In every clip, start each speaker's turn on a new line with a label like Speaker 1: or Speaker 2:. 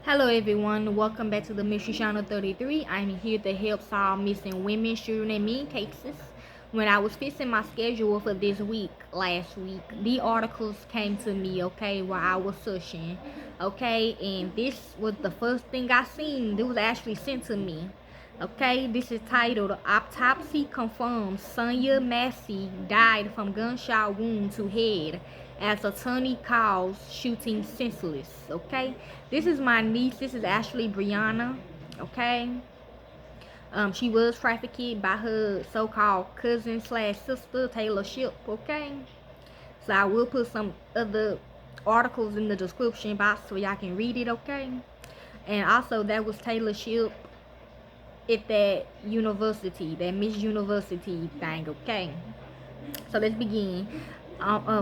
Speaker 1: Hello everyone, welcome back to the Mystery Channel 33. I'm here to help solve missing women, children, and men cases. When I was fixing my schedule for this week, last week, the articles came to me, okay, while I was searching, okay, and this was the first thing I seen. It was actually sent to me, okay. This is titled Autopsy Confirms Sonya Massey died from gunshot wound to head as attorney calls shooting senseless. Okay, this is my niece. This is actually Brianna. Okay, she was trafficked by her so-called cousin slash sister Taylor Ship. Okay, so I will put some other articles in the description box so y'all can read it. Okay, and also that was Taylor Ship at that university, that Miss University thing. Okay, so let's begin.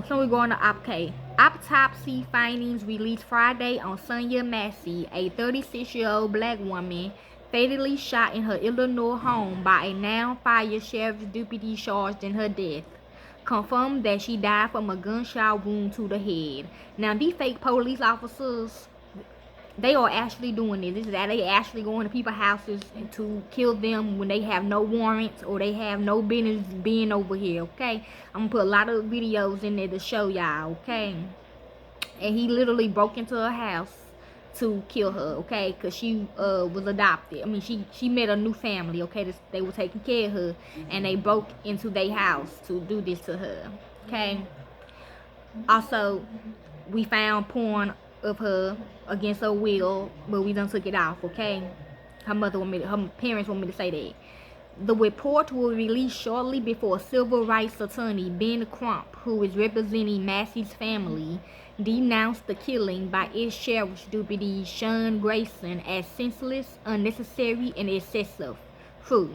Speaker 1: So we're going to Autopsy findings released Friday on Sonya Massey, a 36-year-old black woman fatally shot in her Illinois home by a now fired sheriff's deputy charged in her death. Confirmed that she died from a gunshot wound to the head. Now, these fake police officers, they are actually doing this. This is that they actually going to people's houses to kill them when they have no warrants or they have no business being over here, okay? I'm gonna put a lot of videos in there to show y'all, okay? And he literally broke into her house to kill her, okay? Because she was adopted. I mean, she met a new family, okay? They were taking care of her, and they broke into their house to do this to her, okay? Also, we found porn of her against her will, but we done took it off, okay? Her parents want me to say that. The report will release shortly before civil rights attorney Ben Crump, who is representing Massey's family, denounced the killing by its sheriff's deputy Sean Grayson as senseless, unnecessary, and excessive. True.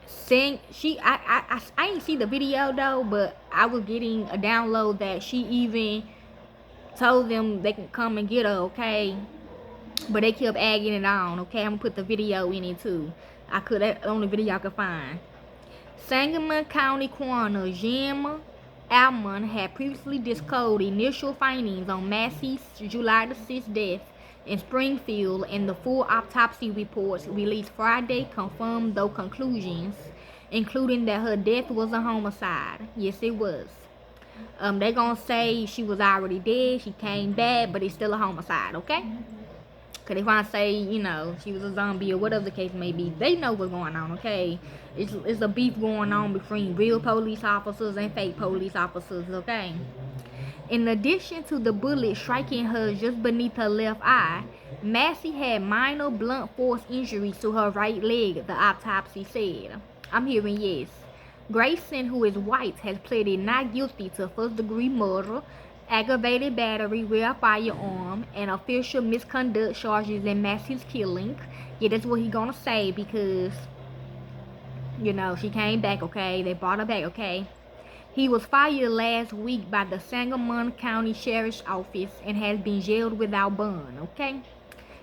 Speaker 1: Saying I ain't see the video though, but I was getting a download that she even told them they can come and get her, okay? But they kept agging it on, okay? I'm gonna put the video in it too. That's the only video I could find. Sangamon County Coroner Jim Almond had previously disclosed initial findings on Massey's July the 6th death in Springfield, and the full autopsy reports released Friday confirmed those conclusions, including that her death was a homicide. Yes, it was. They gonna say she was already dead, she came back, but it's still a homicide, okay? Cause if I say, you know, she was a zombie or whatever the case may be, they know what's going on, okay? It's a beef going on between real police officers and fake police officers, okay? In addition to the bullet striking her just beneath her left eye, Massey had minor blunt force injuries to her right leg, the autopsy said. I'm hearing yes. Grayson, who is white, has pleaded not guilty to first-degree murder, aggravated battery with a firearm, and official misconduct charges in Massey's killing. Yeah, that's what he's gonna say because, you know, she came back, okay? They brought her back, okay? He was fired last week by the Sangamon County Sheriff's Office and has been jailed without bond, okay?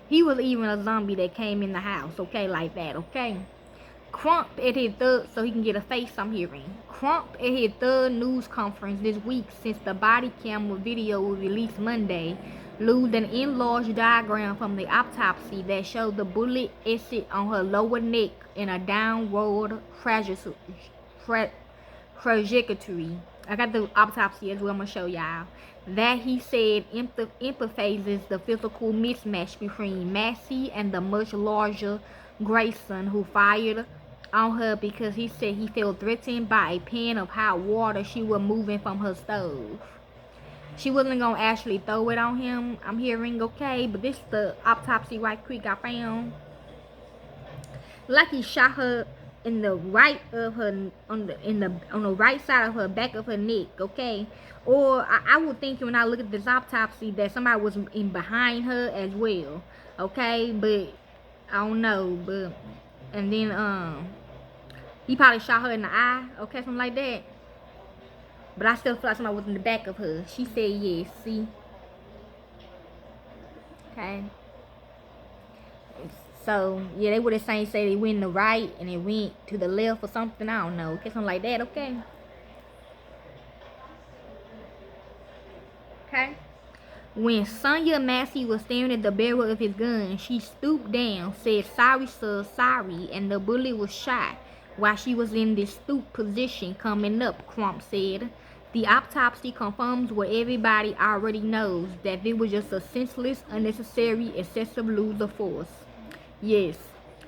Speaker 1: He was even a zombie that came in the house, okay, like that, okay? Crump at his third, so he can get a face, I'm hearing. Crump at his third news conference this week since the body camera video was released Monday, losed an enlarged diagram from the autopsy that showed the bullet exit on her lower neck in a downward trajectory. I got the autopsy as well, I'm going to show y'all. That, he said, emphasizes the physical mismatch between Massey and the much larger Grayson, who fired on her because he said he felt threatened by a pan of hot water she was moving from her stove. She wasn't gonna actually throw it on him, I'm hearing, okay? But this is the autopsy right quick I found. Like he shot her in the right of her, on the right side of her back of her neck, okay? Or I would think when I look at this autopsy that somebody was in behind her as well, okay? But I don't know. But and then he probably shot her in the eye, okay, something like that. But I still feel like somebody was in the back of her. She said yes, see? Okay. So, yeah, they would have say they went in the right and it went to the left or something. I don't know. Okay, something like that, okay? Okay. When Sonya Massey was staring at the barrel of his gun, she stooped down, said, "Sorry, sir, sorry," and the bullet was shot while she was in this stoop position coming up, Crump said. The autopsy confirms what everybody already knows, that it was just a senseless, unnecessary, excessive use of force. Yes,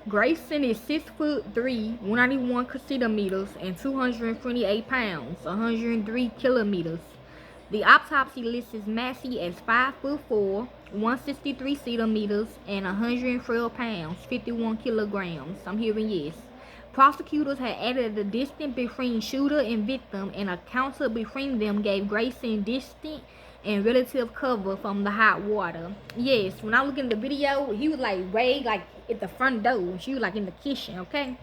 Speaker 1: Grayson is 6'3", 191 centimeters, and 228 pounds, 103 kilometers. The autopsy lists Massey as 5'4", 163 centimeters, and 112 pounds, 51 kilograms. I'm hearing yes. Prosecutors had added the distance between shooter and victim, and a counter between them gave Grayson distant and relative cover from the hot water. Yes, when I look in the video, he was like way like at the front door, and she was like in the kitchen, okay?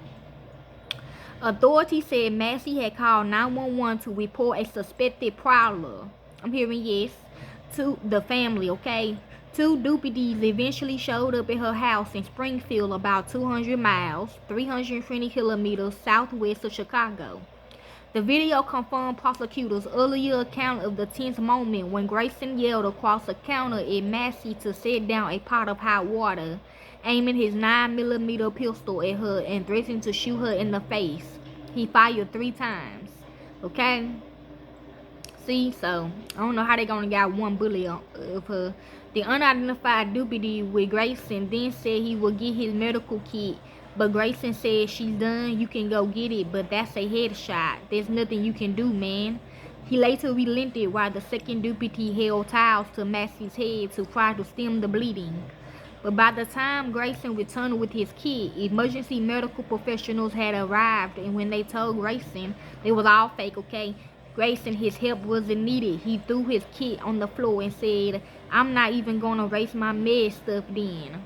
Speaker 1: Authorities said Massey had called 911 to report a suspected prowler. I'm hearing yes. To the family, okay? Two deputies eventually showed up at her house in Springfield, about 200 miles, 320 kilometers southwest of Chicago. The video confirmed prosecutors' earlier account of the tense moment when Grayson yelled across the counter at Massey to set down a pot of hot water, aiming his 9mm pistol at her and threatening to shoot her in the face. He fired 3 times. Okay? See, so I don't know how they gonna got one bullet of her. The unidentified deputy with Grayson then said he would get his medical kit, but Grayson said, "She's done, you can go get it, but that's a headshot. There's nothing you can do, man." He later relented while the second deputy held towels to Massey's head to try to stem the bleeding. But by the time Grayson returned with his kit, emergency medical professionals had arrived, and when they told Grayson it was all fake, okay? Grayson, his help wasn't needed. He threw his kit on the floor and said, "I'm not even gonna erase my med stuff then."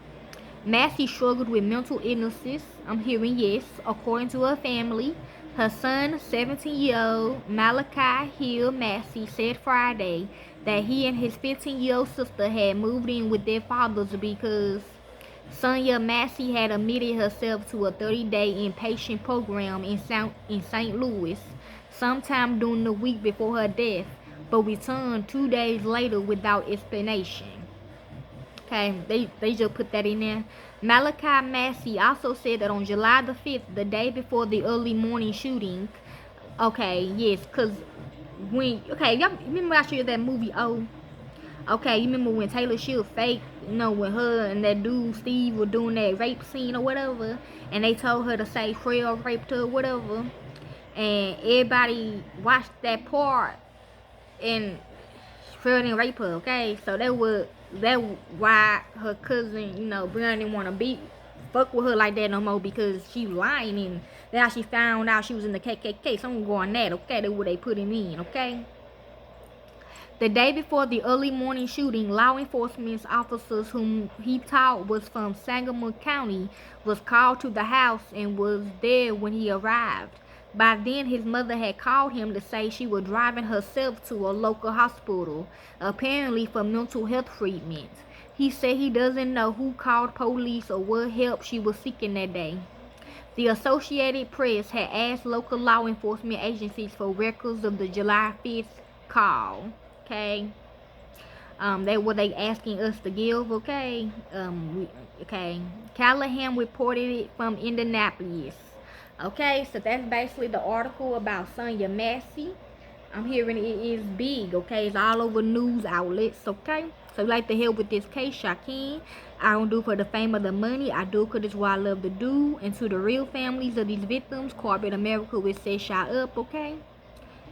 Speaker 1: Massey struggled with mental illnesses. I'm hearing yes, according to her family. Her son, 17-year-old Malachi Hill Massey, said Friday that he and his 15-year-old sister had moved in with their fathers because Sonya Massey had admitted herself to a 30-day inpatient program in St. Louis sometime during the week before her death, but returned 2 days later without explanation. Okay, they just put that in there. Malachi Massey also said that on July the 5th, the day before the early morning shooting, okay, yes, because y'all remember I showed you that movie, okay, you remember when Taylor Swift faked, when her and that dude Steve were doing that rape scene or whatever, and they told her to say Freo raped her or whatever, and everybody watched that part, and Freo didn't rape her, okay? So that why her cousin, Brianna didn't want to fuck with her like that no more, because she was lying, and that's how she found out she was in the KKK. So I'm gonna go on that, okay? That's what they put him in, okay? The day before the early morning shooting, law enforcement officers whom he thought was from Sangamon County was called to the house and was there when he arrived. By then, his mother had called him to say she was driving herself to a local hospital, apparently for mental health treatment. He said he doesn't know who called police or what help she was seeking that day. The Associated Press had asked local law enforcement agencies for records of the July 5th call. Okay, they were asking us to give. Okay, Callahan reported it from Indianapolis. Okay, so that's basically the article about Sonya Massey. I'm hearing it is big. Okay, it's all over news outlets. Okay, so if you like to help with this case, I can. I don't do it for the fame or the money. I do it because it's what I love to do. And to the real families of these victims, corporate America will say shut up. Okay,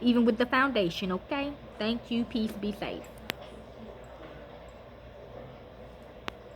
Speaker 1: even with the foundation. Okay, thank you. Peace. Be safe.